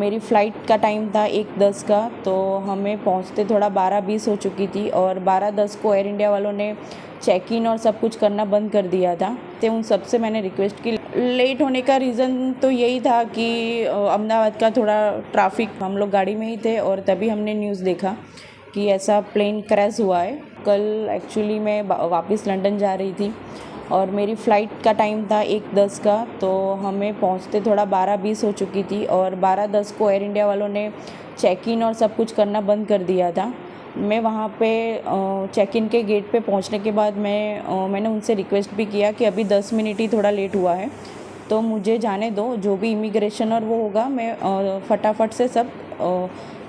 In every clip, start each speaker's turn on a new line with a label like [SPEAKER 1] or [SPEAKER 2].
[SPEAKER 1] मेरी फ़्लाइट का टाइम था 1:10 का, तो हमें पहुंचते थोड़ा 12:20 हो चुकी थी और 12:10 को एयर इंडिया वालों ने चेक इन और सब कुछ करना बंद कर दिया था। तो उन सब से मैंने रिक्वेस्ट की। लेट होने का रीज़न तो यही था कि अहमदाबाद का थोड़ा ट्रैफिक, हम लोग गाड़ी में ही थे और तभी हमने न्यूज़ देखा कि ऐसा प्लेन क्रैश हुआ है। कल एक्चुअली मैं वापस लंदन जा रही थी और मेरी फ़्लाइट का टाइम था 1:10 का, तो हमें पहुंचते थोड़ा 12:20 हो चुकी थी और 12:10 को एयर इंडिया वालों ने चेक इन और सब कुछ करना बंद कर दिया था। मैं वहाँ पे चेक इन के गेट पे पहुँचने के बाद मैंने उनसे रिक्वेस्ट भी किया कि अभी 10 मिनट ही थोड़ा लेट हुआ है, तो मुझे जाने दो, जो भी इमिग्रेशन और वो होगा मैं फटाफट से सब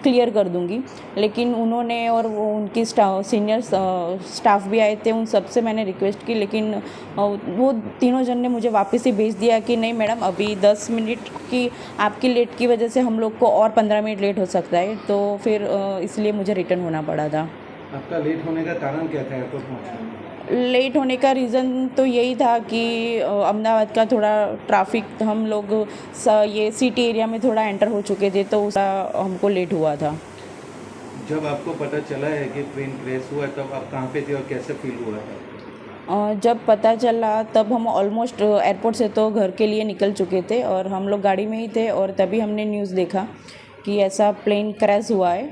[SPEAKER 1] क्लियर कर दूंगी। लेकिन उन्होंने और वो उनकी सीनियर स्टाफ भी आए थे, उन सब से मैंने रिक्वेस्ट की, लेकिन वो तीनों जन ने मुझे वापस ही भेज दिया कि नहीं मैडम, अभी 10 मिनट की आपकी लेट की वजह से हम लोग को और 15 मिनट लेट हो सकता है। तो फिर इसलिए मुझे रिटर्न होना पड़ा था।
[SPEAKER 2] आपका लेट होने का कारण क्या था एयरपोर्ट पहुँचने में?
[SPEAKER 1] लेट होने का रीज़न तो यही था कि अहमदाबाद का थोड़ा ट्रैफिक, हम लोग ये सिटी एरिया में थोड़ा एंटर हो चुके थे, तो उसका हमको लेट हुआ था।
[SPEAKER 2] जब आपको पता चला है कि ट्रेन क्रैश हुआ तब आप कहाँ पे थे और कैसे फील हुआ था?
[SPEAKER 1] जब पता चला तब हम ऑलमोस्ट एयरपोर्ट से तो घर के लिए निकल चुके थे और हम लोग गाड़ी में ही थे और तभी हमने न्यूज़ देखा कि ऐसा प्लेन क्रैश हुआ है।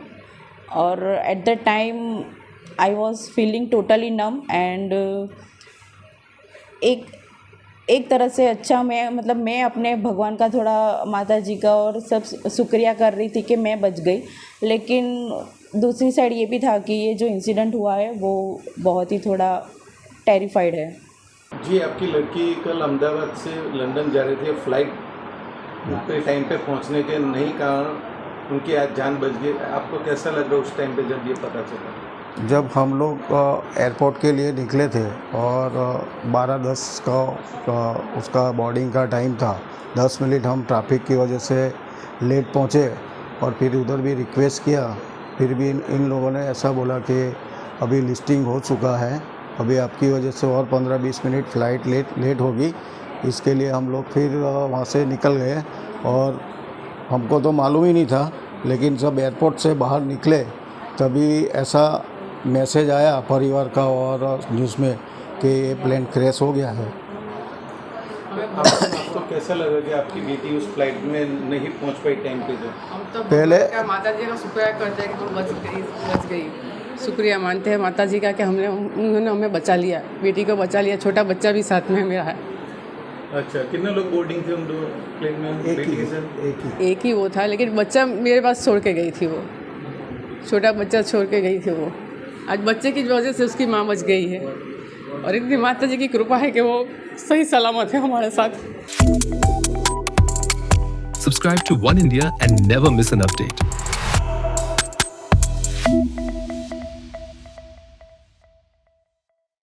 [SPEAKER 1] और at the time I was feeling totally num and एक तरह से अच्छा, मैं अपने भगवान का, थोड़ा माता जी का और सब शुक्रिया कर रही थी कि मैं बच गई। लेकिन दूसरी साइड ये भी था कि ये जो इंसिडेंट हुआ है वो बहुत ही थोड़ा टेरिफाइड है।
[SPEAKER 2] जी, आपकी लड़की कल अहमदाबाद से लंदन जा रही थी, फ्लाइट पे टाइम पे पहुंचने के नहीं कारण उनकी आज जान बच गई। आपको कैसा लग रहा उस टाइम पे जब ये पता चला?
[SPEAKER 3] जब हम लोग एयरपोर्ट के लिए निकले थे और 12:10 का उसका बोर्डिंग का टाइम था, 10 मिनट हम ट्रैफिक की वजह से लेट पहुँचे और फिर उधर भी रिक्वेस्ट किया, फिर भी इन लोगों ने ऐसा बोला कि अभी लिस्टिंग हो चुका है, अभी आपकी वजह से और 15-20 मिनट फ़्लाइट लेट होगी। इसके लिए हम लोग फिर वहाँ से निकल गए और हमको तो मालूम ही नहीं था, लेकिन जब एयरपोर्ट से बाहर निकले तभी ऐसा मैसेज आया परिवार का और न्यूज़ में कि ये प्लेन क्रैश हो गया है।
[SPEAKER 2] आपको कैसा लगा कि आपकी बेटी उस फ्लाइट में नहीं पहुंच पाई टाइम पे?
[SPEAKER 4] हम तो
[SPEAKER 3] पहले
[SPEAKER 4] माता जी का शुक्रिया करते हैं कि वो बच गई। शुक्रिया मानते हैं माता जी का कि उन्होंने हमें बचा लिया, बेटी को बचा लिया। छोटा बच्चा भी साथ में मेरा है।
[SPEAKER 2] अच्छा, कितने लोग बोर्डिंग थे उन दो प्लेन में?
[SPEAKER 3] एक
[SPEAKER 4] ही वो था, लेकिन बच्चा मेरे पास छोड़ के गई थी। वो छोटा बच्चा छोड़ के गई थी। वो आज बच्चे की वजह से उसकी माँ बच गई है और इतनी माता जी की कृपा है कि वो सही सलामत है हमारे साथ।
[SPEAKER 5] Subscribe to One India and never miss an update.